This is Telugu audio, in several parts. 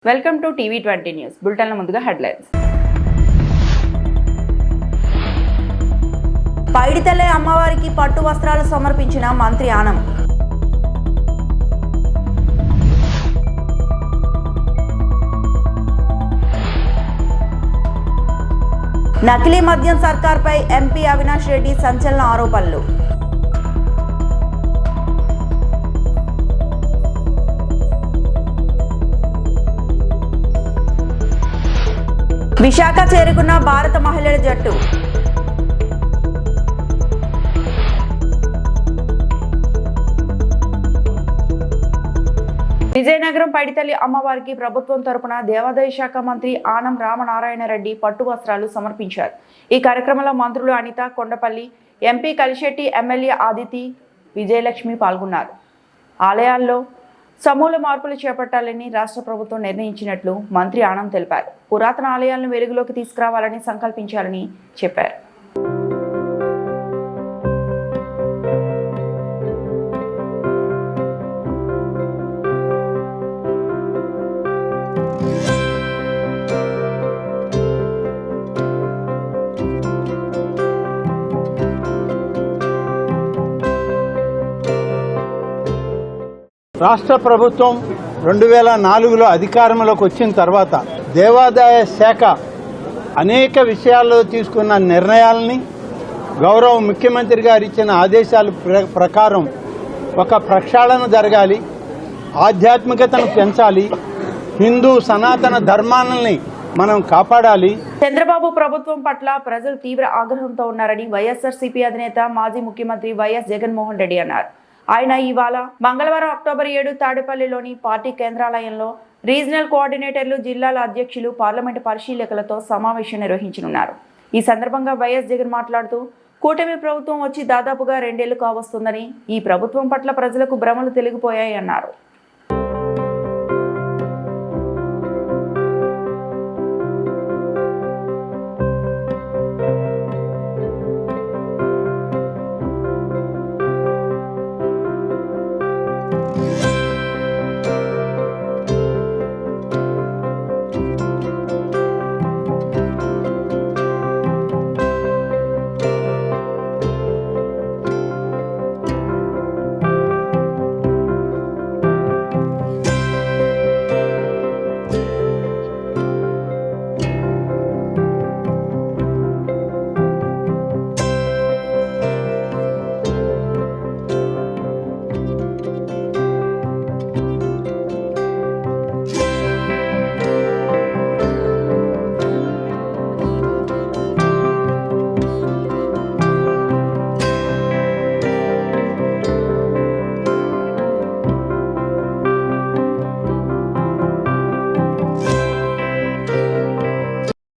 వెల్కమ్ టు టీవీ20 న్యూస్ బులెటిన్ల ముందుగా హెడ్లైన్స్. పైడితల్లే అమ్మవారికి పట్టు వస్త్రాలు సమర్పించిన మంత్రి ఆనం. నకిలీ మద్యం సర్కార్పై ఎంపీ అవినాష్ రెడ్డి సంచలన ఆరోపణలు. విశాఖ చేరుకున్న భారత మహిళల జట్టు. విజయనగరం పైడితల్లి అమ్మవారికి ప్రభుత్వం తరపున దేవాదాయ శాఖ మంత్రి ఆనం రామనారాయణ రెడ్డి పట్టు వస్త్రాలు సమర్పించారు. ఈ కార్యక్రమంలో మంత్రులు అనిత, కొండపల్లి, ఎంపీ కలిశెట్టి, ఎమ్మెల్యే ఆదితి, విజయలక్ష్మి పాల్గొన్నారు. ఆలయాల్లో సమూల మార్పులు చేపట్టాలని రాష్ట్ర ప్రభుత్వం నిర్ణయించినట్లు మంత్రి ఆనం తెలిపారు. పురాతన ఆలయాలను వెలుగులోకి తీసుకురావాలని సంకల్పించాలని చెప్పారు. రాష్ట్ర ప్రభుత్వం 2004లో అధికారంలోకి వచ్చిన తర్వాత దేవాదాయ శాఖ అనేక విషయాల్లో తీసుకున్న నిర్ణయాలని గౌరవ ముఖ్యమంత్రి గారు ఇచ్చిన ఆదేశాల ప్రకారం ఒక ప్రక్షాళన జరగాలి, ఆధ్యాత్మికతను పెంచాలి, హిందూ సనాతన ధర్మాలని మనం కాపాడాలి. చంద్రబాబు ప్రభుత్వం పట్ల ప్రజలు తీవ్ర ఆగ్రహంతో ఉన్నారని వైఎస్ఆర్సీపీ అధినేత మాజీ ముఖ్యమంత్రి వైఎస్ జగన్మోహన్ రెడ్డి అన్నారు. ఆయన ఇవాళ మంగళవారం అక్టోబర్ 7 తాడేపల్లిలోని పార్టీ కేంద్రాలయంలో రీజనల్ కోఆర్డినేటర్లు, జిల్లాల అధ్యక్షులు, పార్లమెంటు పరిశీలకులతో సమావేశం నిర్వహించనున్నారు. ఈ సందర్భంగా వైఎస్ జగన్ మాట్లాడుతూ, కూటమి ప్రభుత్వం వచ్చి దాదాపుగా 2 ఏళ్లు కావస్తుందని, ఈ ప్రభుత్వం పట్ల ప్రజలకు భ్రమలు తెలిగిపోయాయి అన్నారు.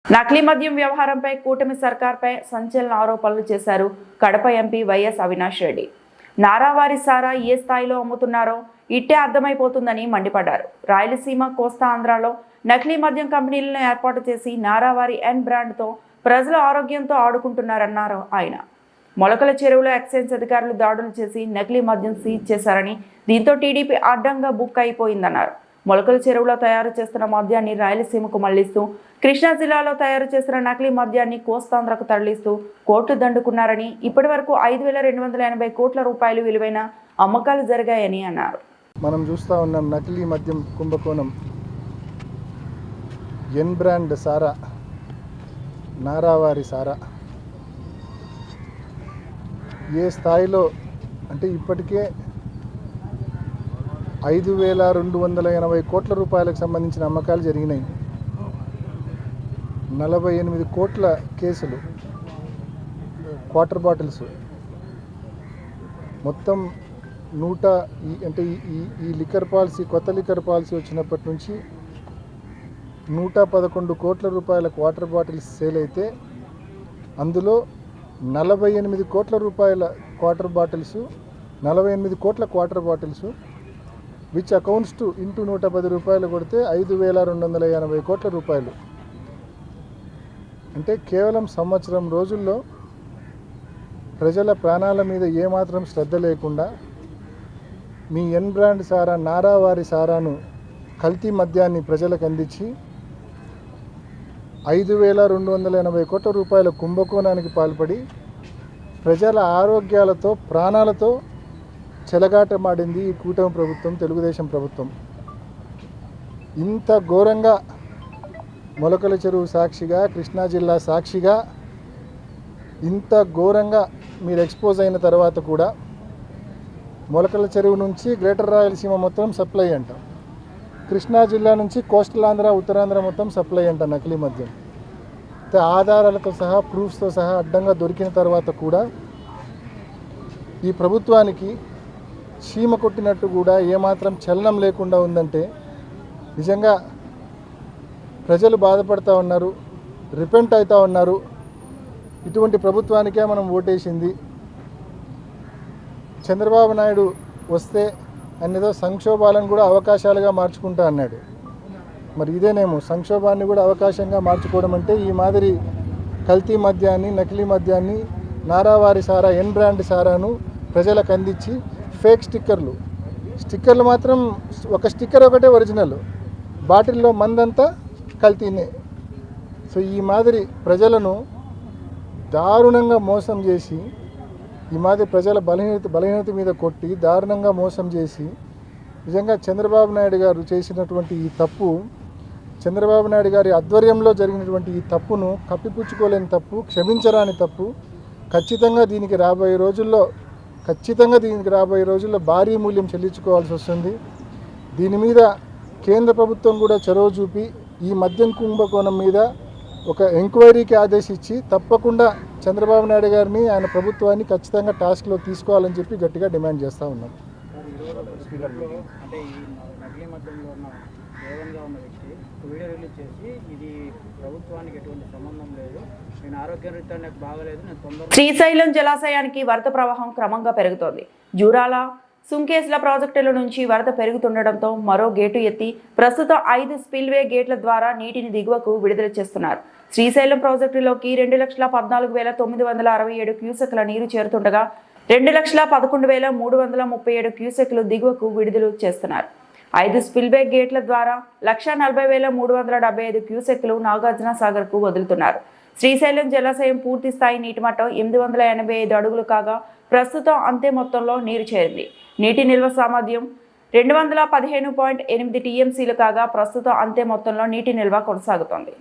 నకిలీ మద్యం వ్యవహారంపై కూటమి సర్కార్పై సంచలన ఆరోపణలు చేశారు కడప ఎంపీ వైఎస్ అవినాష్ రెడ్డి. నారావారి సారా ఏ స్థాయిలో అమ్ముతున్నారో ఇట్టే అర్థమైపోతుందని మండిపడ్డారు. రాయలసీమ, కోస్తా ఆంధ్రాలో నకిలీ మద్యం కంపెనీలను ఏర్పాటు చేసి నారావారి ఎన్ బ్రాండ్తో ప్రజల ఆరోగ్యంతో ఆడుకుంటున్నారన్నారు ఆయన. మొలకల చెరువులో ఎక్సైజ్ అధికారులు దాడులు చేసి నకిలీ మద్యం సీజ్ చేశారని, దీంతో టీడీపీ అడ్డంగా బుక్ అయిపోయిందన్నారు. మొలకల చెరువులో తయారు చేస్తున్న మద్యాన్ని రాయలసీమకు మళ్లిస్తూ, కృష్ణా జిల్లాలో తయారు చేసిన నకిలీ మద్యాన్ని కోస్తాంధ్రకు తరలిస్తూ కోట్లు దండుకున్నారని, ఇప్పటి వరకు 5,280 కోట్ల రూపాయలు విలువైన అమ్మకాలు జరిగాయని అన్నారు. మనం చూస్తూ ఉన్నాం నకిలీ మద్యం కుంభకోణం. ఎన్ బ్రాండ్ సారా, నారావారి సారా ఏ స్థాయిలో అంటే ఇప్పటికే 5,280 కోట్ల రూపాయలకు సంబంధించిన అమ్మకాలు జరిగినాయి. 48 కోట్ల కేసులు, క్వార్టర్ బాటిల్స్ మొత్తం అంటే ఈ లిక్కర్ పాలసీ, కొత్త లిక్కర్ పాలసీ వచ్చినప్పటి నుంచి 111 కోట్ల రూపాయల క్వార్టర్ బాటిల్స్ సేల్ అయితే, అందులో 48 కోట్ల రూపాయల క్వార్టర్ బాటిల్స్, 48 కోట్ల quarter bottles which accounts to into 110 రూపాయలు కొడితే 5,280 కోట్ల రూపాయలు. అంటే కేవలం సంవత్సరం రోజుల్లో ప్రజల ప్రాణాల మీద ఏమాత్రం శ్రద్ధ లేకుండా మీ ఎన్ బ్రాండ్ సారా, నారావారి సారాను కల్తీ మద్యాన్ని ప్రజలకు అందించి 5,280 కోట్ల రూపాయల కుంభకోణానికి పాల్పడి ప్రజల ఆరోగ్యాలతో ప్రాణాలతో చెలగాటమాడింది ఈ కూటమి ప్రభుత్వం, తెలుగుదేశం ప్రభుత్వం. ఇంత ఘోరంగా మొలకల చెరువు సాక్షిగా, కృష్ణా జిల్లా సాక్షిగా ఇంత ఘోరంగా మీరు ఎక్స్పోజ్ అయిన తర్వాత కూడా మొలకల చెరువు నుంచి గ్రేటర్ రాయలసీమ మొత్తం సప్లై అంట, కృష్ణా జిల్లా నుంచి కోస్టల్ ఆంధ్ర, ఉత్తరాంధ్ర మొత్తం సప్లై అంట నకిలీ మద్యం. ఆధారాలతో సహా, ప్రూఫ్స్తో సహా అడ్డంగా దొరికిన తర్వాత కూడా ఈ ప్రభుత్వానికి చీమ కొట్టినట్టు కూడా ఏమాత్రం చలనం లేకుండా ఉందంటే నిజంగా ప్రజలు బాధపడుతూ ఉన్నారు, రిపెంట్ అవుతూ ఉన్నారు. ఇటువంటి ప్రభుత్వానికే మనం ఓటేసింది. చంద్రబాబు నాయుడు వస్తే అన్నేదో సంక్షోభాలను కూడా అవకాశాలుగా మార్చుకుంటా అన్నాడు. మరి ఇదేనేమో సంక్షోభాన్ని కూడా అవకాశంగా మార్చుకోవడం అంటే ఈ మాదిరి కల్తీ మద్యాన్ని, నకిలీ మద్యాన్ని, నారావారి సారా, ఎన్ బ్రాండ్ సారాను ప్రజలకు అందించి ఫేక్ స్టిక్కర్లు మాత్రం ఒక స్టిక్కర్ ఒకటే ఒరిజినల్, బాటిల్లో మందంతా కల్తీనే. సో ఈ మాదిరి ప్రజలను దారుణంగా మోసం చేసి, ఈ మాదిరి ప్రజల బలహీనత మీద కొట్టి దారుణంగా మోసం చేసి నిజంగా చంద్రబాబు నాయుడు గారు చేసినటువంటి ఈ తప్పు, చంద్రబాబు నాయుడు గారి ఆధ్వర్యంలో జరిగినటువంటి ఈ తప్పును కప్పిపుచ్చుకోలేని తప్పు, క్షమించరాని తప్పు. ఖచ్చితంగా దీనికి రాబోయే రోజుల్లో భారీ మూల్యం చెల్లించుకోవాల్సి వస్తుంది. దీని మీద కేంద్ర ప్రభుత్వం కూడా చొరవ చూపి ఈ మద్యం కుంభకోణం మీద ఒక ఎంక్వైరీకి ఆదేశించి తప్పకుండా చంద్రబాబు నాయుడు గారిని, ఆయన ప్రభుత్వాన్ని ఖచ్చితంగా టాస్క్లో తీసుకోవాలని చెప్పి గట్టిగా డిమాండ్ చేస్తూ ఉన్నాం. అంటే ఈ నకిలీ మద్యంలో ఉన్న దేవంగా ఉన్న వ్యక్తి వీడియో రిలీజ్ చేసి ఇది ప్రభుత్వానికి ఎటువంటి సంబంధం లేదు, నేను ఆరోగ్యరీత్యా నాకు బాగలేదు, నేను తొందరగా. శ్రీశైలం జలాశయానికి వరద ప్రవాహం క్రమంగా పెరుగుతోంది. జూరాల, సుంకేస్ల ప్రాజెక్టుల నుంచి వరద పెరుగుతుండటంతో మరో గేటు ఎత్తి ప్రస్తుతం 5 స్పిల్వే గేట్ల ద్వారా నీటిని దిగువకు విడుదల చేస్తున్నారు. శ్రీశైలం ప్రాజెక్టులోకి 2,14,967 క్యూసెక్ల నీరు చేరుతుండగా 2,11,337 క్యూసెక్లు దిగువకు విడుదల చేస్తున్నారు. 5 స్పిల్వే గేట్ల ద్వారా 1,40,375 క్యూసెక్లు నాగార్జున సాగర్కు వదులుతున్నారు. శ్రీశైలం జలాశయం పూర్తి స్థాయి నీటి మట్టం 885 అడుగులు కాగా ప్రస్తుతం అంతే మొత్తంలో నీరు చేరింది. నీటి నిల్వ సామర్థ్యం 215.8 టీఎంసీలు కాగా ప్రస్తుతం అంతే మొత్తంలో నీటి నిల్వ కొనసాగుతోంది.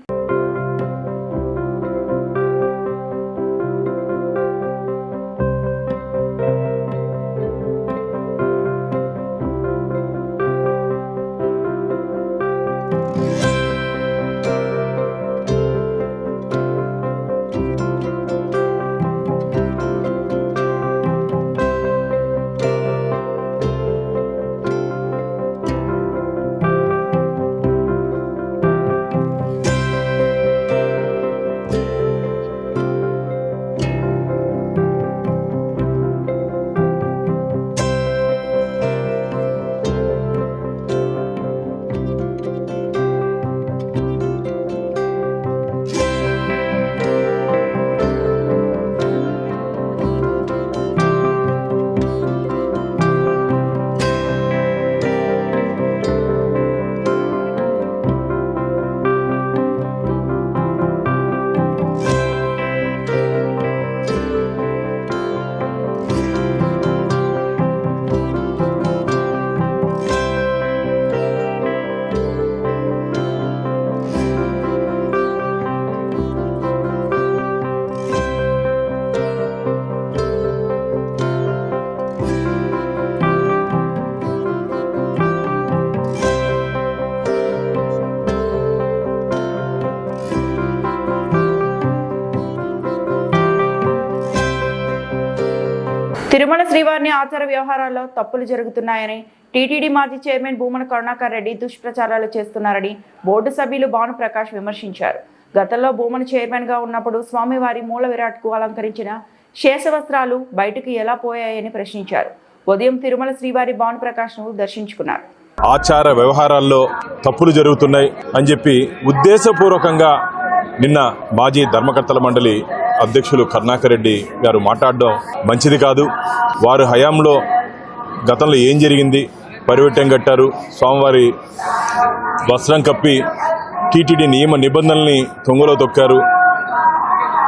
తిరుమల శ్రీవారిని ఆచార వ్యవహారాల్లో తప్పులు జరుగుతున్నాయని టీటీడీ మాజీ చైర్మన్ భూమన కరుణాకర్ రెడ్డి దుష్ప్రచారాలు చేస్తున్నారని బోర్డు సభ్యులు భానుప్రకాష్ విమర్శించారు. గతంలో భూమన చైర్మన్గా ఉన్నప్పుడు స్వామివారి మూల విరాట్కు అలంకరించిన శేషవస్త్రాలు బయటకు ఎలా పోయాయని ప్రశ్నించారు. ఉదయం తిరుమల శ్రీవారి భానుప్రకాష్ను దర్శించుకున్నారు. ఆచార వ్యవహారాల్లో తప్పులు జరుగుతున్నాయి అని చెప్పి ఉద్దేశపూర్వకంగా నిన్న మాజీ ధర్మకర్తల మండలి అధ్యక్షులు కరుణాకర్ రెడ్డి గారు మాట్లాడడం మంచిది కాదు. వారు హయాంలో గతంలో ఏం జరిగింది, పరివెట్టం కట్టారు. స్వామివారి వస్త్రం కప్పి టీటీడీ నియమ నిబంధనల్ని తొంగలో తొక్కారు.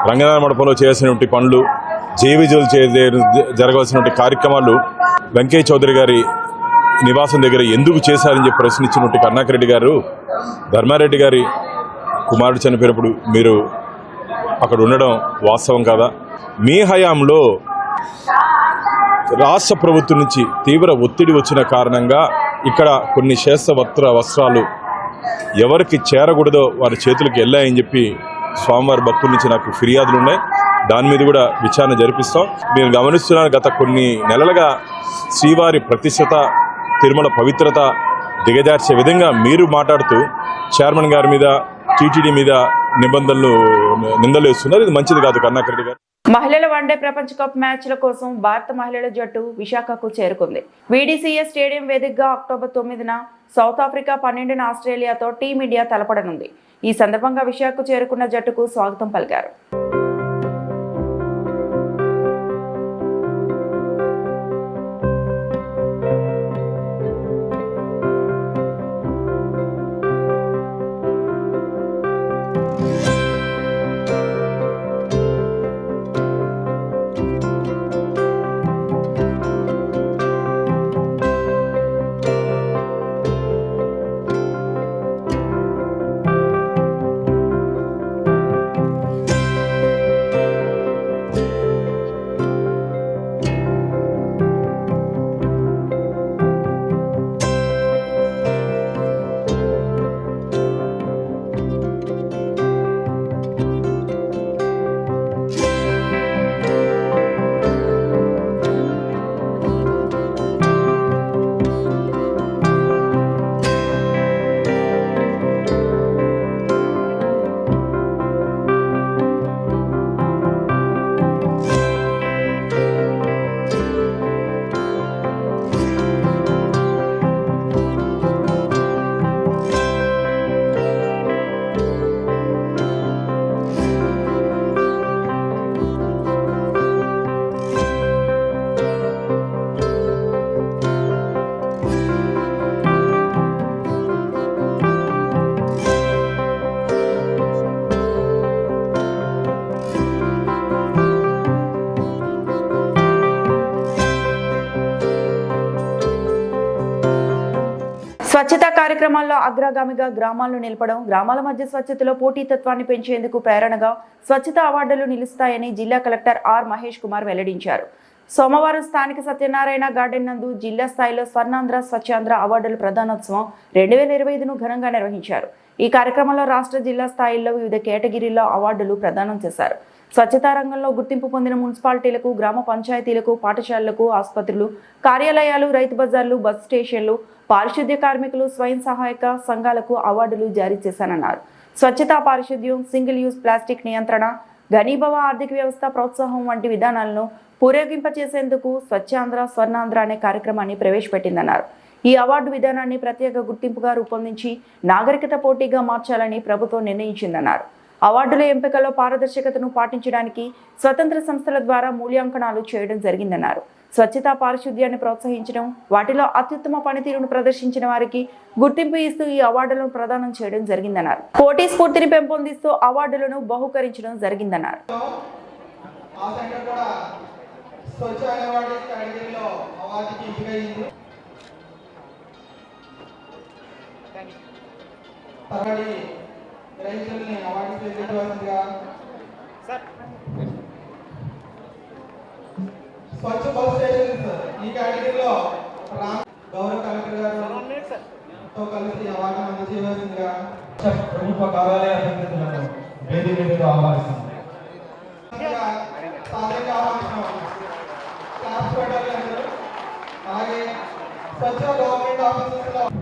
రంగనాథ మండపంలో చేయాల్సినటువంటి పనులు, జేవిజులు జరగాల్సినటువంటి కార్యక్రమాలు వెంకయ్య చౌదరి గారి నివాసం దగ్గర ఎందుకు చేశారని చెప్పి ప్రశ్నించినటువంటి కరుణాకర్ రెడ్డి గారు, ధర్మారెడ్డి గారి కుమారుడు చనిపోయినప్పుడు మీరు అక్కడ ఉండడం వాస్తవం కాదా? మీ హయాంలో రాష్ట్ర ప్రభుత్వం నుంచి తీవ్ర ఒత్తిడి వచ్చిన కారణంగా ఇక్కడ కొన్ని వస్త్రాలు ఎవరికి చేరకూడదో వారి చేతులకు వెళ్ళాయని చెప్పి స్వామివారి భక్తుల నుంచి నాకు ఫిర్యాదులు ఉన్నాయి. దాని మీద కూడా విచారణ జరిపిస్తాం. నేను గమనిస్తున్నాను, గత కొన్ని నెలలుగా శ్రీవారి ప్రతిష్టత, తిరుమల పవిత్రత దిగజార్చే విధంగా మీరు మాట్లాడుతూ చైర్మన్ గారి మీద, టీటీడీ మీద నిందలు వేస్తున్నారు. ఇది మంచిది కాదు. కరుణాకర్ రెడ్డి గారు. మహిళల వన్డే ప్రపంచ కప్ మ్యాచ్ల కోసం భారత మహిళల జట్టు విశాఖకు చేరుకుంది. వీడీసీఎస్ స్టేడియం వేదికగా అక్టోబర్ 9న సౌత్ ఆఫ్రికా, 12న ఆస్ట్రేలియాతో టీమిండియా తలపడనుంది. ఈ సందర్భంగా విశాఖకు చేరుకున్న జట్టుకు స్వాగతం పలికారు. స్వచ్ఛతా కార్యక్రమాల్లో అగ్రగామిగా గ్రామాలను నిలపడం, గ్రామాల మధ్య స్వచ్ఛతలో పోటీతత్వాన్ని పెంచేందుకు ప్రేరణగా స్వచ్ఛతా అవార్డులు నిలుస్తాయని జిల్లా కలెక్టర్ ఆర్ మహేష్ కుమార్ వెల్లడించారు. సోమవారం స్థానిక సత్యనారాయణ గార్డెన్ నందు జిల్లా స్థాయిలో స్వర్ణాంధ్ర స్వచ్ఛాంధ్ర అవార్డుల ప్రదానోత్సవం 2025ను ఘనంగా నిర్వహించారు. ఈ కార్యక్రమంలో రాష్ట్ర జిల్లా స్థాయిల్లో వివిధ కేటగిరీల్లో అవార్డులు ప్రదానం చేశారు. స్వచ్ఛతా రంగంలో గుర్తింపు పొందిన మున్సిపాలిటీలకు, గ్రామ పంచాయతీలకు, పాఠశాలలకు, ఆసుపత్రులు, కార్యాలయాలు, రైతు బజార్లు, బస్ స్టేషన్లు, పారిశుద్ధ్య కార్మికులు, స్వయం సహాయక సంఘాలకు అవార్డులు జారీ చేశానన్నారు. స్వచ్ఛతా, పారిశుద్ధ్యం, సింగిల్ యూజ్ ప్లాస్టిక్ నియంత్రణ, ఘనీభవ ఆర్థిక వ్యవస్థ ప్రోత్సాహం వంటి విధానాలను పూరేగింపచేసేందుకు స్వచ్ఛాంధ్ర స్వర్ణాంధ్ర అనే కార్యక్రమాన్ని ప్రవేశపెట్టిందన్నారు. ఈ అవార్డు విధానాన్ని ప్రత్యేక గుర్తింపుగా రూపొందించి నాగరికత పోటీగా మార్చాలని ప్రభుత్వం నిర్ణయించిందన్నారు. అవార్డుల ఎంపికలో పారదర్శకతను పాటించడానికి స్వతంత్ర సంస్థల ద్వారా మూల్యాంకనాలు చేయడం జరిగిందన్నారు. స్వచ్ఛతా, పారిశుద్ధ్యాన్ని ప్రోత్సహించడం, వాటిలో అత్యుత్తమ పనితీరును ప్రదర్శించిన వారికి గుర్తింపు ఇస్తూ ఈ అవార్డులను ప్రదానం చేయడం జరిగిందన్నారు. పోటీ స్ఫూర్తిని పెంపొందిస్తూ అవార్డులను బహుకరించడం జరిగిందన్నారు. స్వచ్ఛ బస్ స్టేషన్ ఈ కేటగిరీలో గౌరవ కలెక్టర్ గారితో కలిసి అవార్డును అందజేయవలసిందిగా ప్రభుత్వ కార్యాలయ అధికారులను వేదిక మీదకు ఆహ్వానిస్తున్నాం.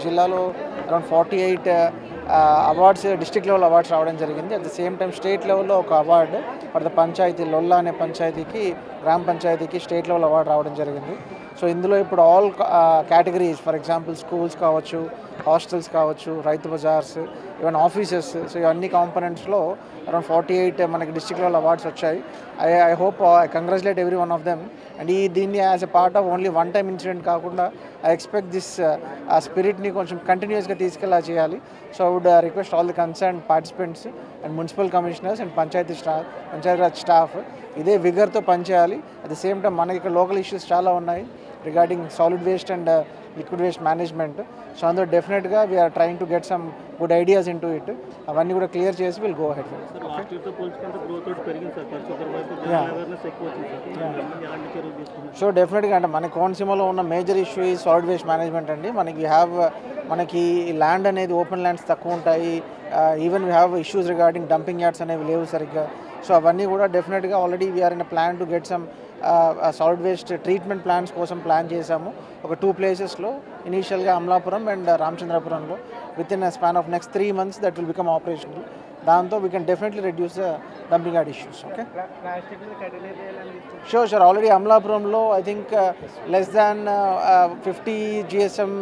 జిల్లాలో around 48 awards, district level awards రావడం జరిగింది. At the same time state లెవెల్లో ఒక అవార్డు ఫర్ ద పంచాయతీ, లొల్లా అనే పంచాయతీకి, గ్రామ పంచాయతీకి స్టేట్ లెవెల్ అవార్డు రావడం జరిగింది. సో ఇందులో ఇప్పుడు all categories, for example schools కావచ్చు, హాస్టల్స్ కావచ్చు, రైతు బజార్స్, ఈవెన్ ఆఫీసెస్. సో ఇవన్నీ కాంపనెంట్స్లో అరౌండ్ 48 మనకి డిస్ట్రిక్ట్ లెవెల్ అవార్డ్స్ వచ్చాయి. I hope I congratulate everyone of them. And దీన్ని as a part of only one time incident కాకుండా ఐ ఎక్స్పెక్ట్ దిస్ ఆ స్పిరిట్ని కొంచెం కంటిన్యూస్గా తీసుకెళ్ళా చేయాలి. So I would request all the concern participants and municipal commissioners and Panchayati Raj staff ఇదే విగర్తో పనిచేయాలి. అట్ ది సేమ్ టైం మనకి ఇక్కడ లోకల్ ఇష్యూస్ చాలా ఉన్నాయి regarding solid waste and liquid waste management. So అందులో డెఫినెట్గా we are trying to get some good ideas into it. అవన్నీ కూడా క్లియర్ చేసి విల్ గో హెడ్. సో డెఫినెట్గా అంటే మన కోనసీమలో ఉన్న మేజర్ ఇష్యూ ఈ సాలిడ్ వేస్ట్ మేనేజ్మెంట్ అండి. మనకి ల్యాండ్ అనేది ఓపెన్ ల్యాండ్స్ తక్కువ ఉంటాయి. Even we have issues regarding dumping yards అనేవి లేవు సరిగ్గా. సో అవన్నీ కూడా డెఫినెట్గా already we are in plan to get some solid waste treatment plans కోసం ప్లాన్ చేశాము. ఒక 2 ప్లేసెస్లో ఇనీషియల్గా అమలాపురం అండ్ రామచంద్రపురంలో within span of next 3 months that will become operational. దాంతో we can definitely reduce the dumping yard issues. Okay sure already అమలాపురంలో I think less than 50 GSM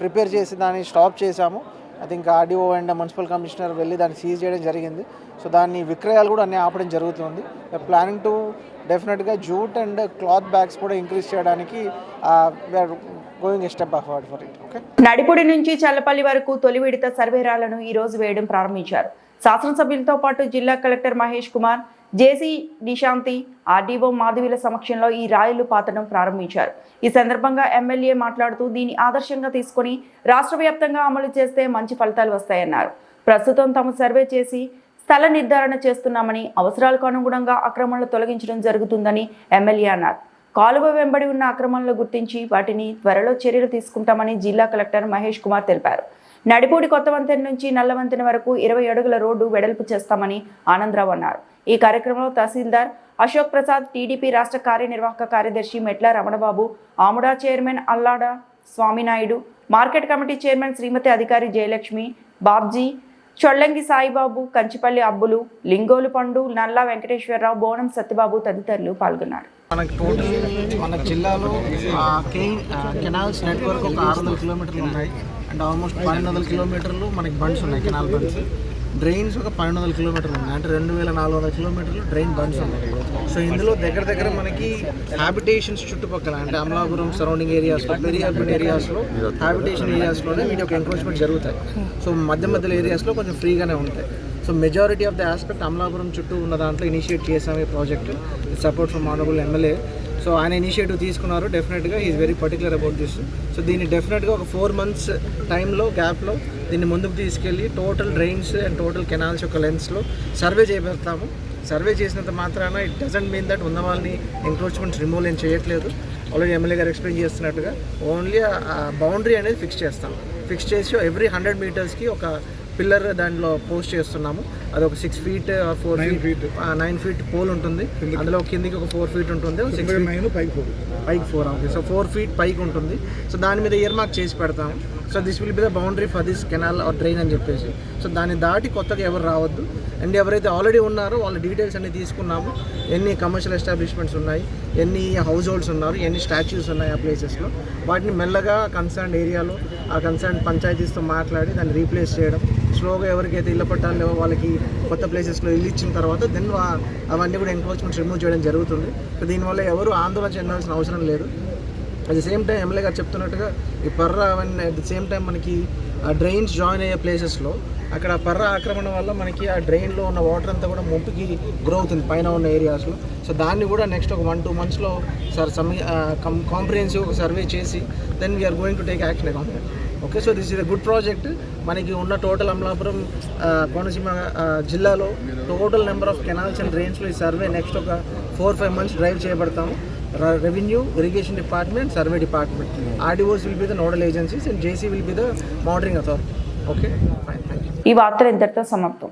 prepare చేసి దాన్ని స్టాప్ చేశాము. I think RDO and municipal commissioner వెళ్ళి దాన్ని సీజ్ చేయడం జరిగింది. సో దాన్ని విక్రయాలు కూడా అన్నీ ఆపడం జరుగుతుంది. ప్లానింగ్ టు డెఫినెట్గా జూట్ అండ్ క్లాత్ బ్యాగ్స్ కూడా ఇంక్రీజ్ చేయడానికి we are going a step forward for it. Okay. Nadipudi నుంచి చల్లపల్లి వరకు తొలి విడత సర్వేరాలను ఈ రోజు వేయడం ప్రారంభించారు. శాసనసభ్యులతో పాటు జిల్లా కలెక్టర్ మహేష్ కుమార్, జేసీ నిశాంతి, ఆర్డీఓ మాధవిల సమక్షంలో ఈ రాయిలు పాతడం ప్రారంభించారు. ఈ సందర్భంగా ఎమ్మెల్యే మాట్లాడుతూ దీన్ని ఆదర్శంగా తీసుకుని రాష్ట్ర వ్యాప్తంగా అమలు చేస్తే మంచి ఫలితాలు వస్తాయన్నారు. ప్రస్తుతం తాము సర్వే చేసి స్థల నిర్ధారణ చేస్తున్నామని, అవసరాలకు అనుగుణంగా అక్రమణలు తొలగించడం జరుగుతుందని ఎమ్మెల్యే అన్నారు. కాలువ వెంబడి ఉన్న అక్రమణలు గుర్తించి వాటిని త్వరలో చర్యలు తీసుకుంటామని జిల్లా కలెక్టర్ మహేష్ కుమార్ తెలిపారు. నడిపూడి కొత్త వంతెన నుంచి నల్ల వంతెన వరకు 20 అడుగుల రోడ్డు వెడల్పు చేస్తామని ఆనందరావు అన్నారు. ఈ కార్యక్రమంలో తహసీల్దార్ అశోక్ ప్రసాద్, టీడీపీ రాష్ట్ర కార్యనిర్వాహక కార్యదర్శి మెట్ల రమణబాబు, ఆముడా chairman Allada Swaminaidu, market committee chairman Shrimati Adhikari Jayalakshmi, Babji, Chollangi Saibaba, Kanchipalli అబ్బులు, లింగోలు పండు, నల్లా వెంకటేశ్వరరావు, బోనం సత్యబాబు తదితరులు పాల్గొన్నారు. మనకి టోటల్ మన జిల్లాలో కెనాల్స్ నెట్వర్క్ ఒక 600 కిలోమీటర్లు ఉన్నాయి. అండ్ ఆల్మోస్ట్ 1200 కిలోమీటర్లు మనకి బండ్స్ ఉన్నాయి, కెనాల్ బండ్స్. డ్రైన్స్ ఒక 1200 కిలోమీటర్లు ఉన్నాయి. అంటే 2400 కిలోమీటర్లు డ్రైన్ బండ్స్ ఉన్నాయి. సో ఇందులో దగ్గర మనకి హ్యాబిటేషన్స్ చుట్టుపక్కల అంటే అమలాపురం సరౌండింగ్ ఏరియాస్లో, వెరీ అర్బన్ ఏరియాస్లో, హ్యాబిటేషన్ ఏరియాస్లోనే వీటి యొక్క ఎంక్రోచ్మెంట్ జరుగుతాయి. సో మధ్యలో ఏరియాస్లో కొంచెం ఫ్రీగానే ఉంటాయి. So majority of the aspect Amalapuram చుట్టూ ఉన్న దాంట్లో ఇనిషియేట్ చేసాము ఈ project, support from honourable MLA. So ఆయన ఇనిషియేటివ్ తీసుకున్నారు. డెఫినెట్గా is very particular about this. So దీన్ని డెఫినెట్గా ఒక 4 months టైంలో గ్యాప్లో దీన్ని ముందుకు తీసుకెళ్ళి total drains and total canals యొక్క లెన్స్లో సర్వే చేయబెడతాము. సర్వే చేసినంత మాత్రాన ఇట్ డజంట్ మీన్ దట్ ఉన్న వాళ్ళని ఎంక్రోచ్మెంట్స్ రిమూవ్ ఏం చేయట్లేదు. ఆల్రెడీ ఎమ్మెల్యే గారు ఎక్స్ప్లెయిన్ చేస్తున్నట్టుగా ఓన్లీ బౌండరీ అనేది ఫిక్స్ చేస్తాం. ఫిక్స్ చేసి ఎవ్రీ 100 మీటర్స్కి ఒక పిల్లర్ దాంట్లో పోస్ట్ చేస్తున్నాము. అది ఒక 6 feet 4 feet 9 feet పోల్ ఉంటుంది. అందులో కిందికి ఒక 4 feet ఉంటుంది, 6 feet పైకి 4. ఓకే. సో 4 feet పైకి ఉంటుంది. సో దాని మీద ఇయర్ మార్క్ చేసి పెడతాము. So this will be the boundary for this canal or drain అని చెప్పేసి. సో దాన్ని దాటి కొత్తగా ఎవరు రావద్దు. అండ్ ఎవరైతే ఆల్రెడీ ఉన్నారో వాళ్ళ డీటెయిల్స్ అన్ని తీసుకున్నాము. ఎన్ని కమర్షియల్ ఎస్టాబ్లిష్మెంట్స్ ఉన్నాయి, ఎన్ని హౌస్ హోల్డ్స్ ఉన్నారు, ఎన్ని స్టాచ్యూస్ ఉన్నాయి ఆ ప్లేసెస్లో, వాటిని మెల్లగా కన్సర్న్ ఏరియాలో ఆ కన్సర్న్ పంచాయతీస్తో మాట్లాడి దాన్ని రీప్లేస్ చేయడం. స్లోగా ఎవరికైతే ఇళ్ళ పట్టాలు లేవో వాళ్ళకి కొత్త ప్లేసెస్లో ఇల్లు ఇచ్చిన తర్వాత దెన్ అవన్నీ కూడా ఎంక్రోచ్మెంట్స్ రిమూవ్ చేయడం జరుగుతుంది. సో దీనివల్ల ఎవరు ఆందోళన చెందాల్సిన అవసరం లేదు. At the same time MLA గారు చెప్తున్నట్టుగా ఈ పర్ర అవన్నీ అట్ ది సేమ్ టైం మనకి ఆ డ్రైన్స్ జాయిన్ అయ్యే ప్లేసెస్లో అక్కడ పర్ర ఆక్రమణ వల్ల మనకి ఆ డ్రైన్లో ఉన్న వాటర్ అంతా కూడా ముంపుకి గ్రో అవుతుంది పైన ఉన్న ఏరియాస్లో. సో దాన్ని కూడా నెక్స్ట్ ఒక 1-2 monthsలో కాంప్రిహెన్సివ్ ఒక సర్వే చేసి then we're going to take action account. Okay. So this is a good project. మనకి ఉన్న టోటల్ అమలాపురం కోనసీమ జిల్లాలో total number of canals and డ్రైన్స్లో ఈ సర్వే నెక్స్ట్ ఒక 4-5 months డ్రైవ్ చేయబడతాము. Revenue, irrigation department, survey department, RDOs will be the nodal agencies and JC will be the monitoring authority. Okay. ఈ వార్తలు ఇంతటితో సమాప్తం.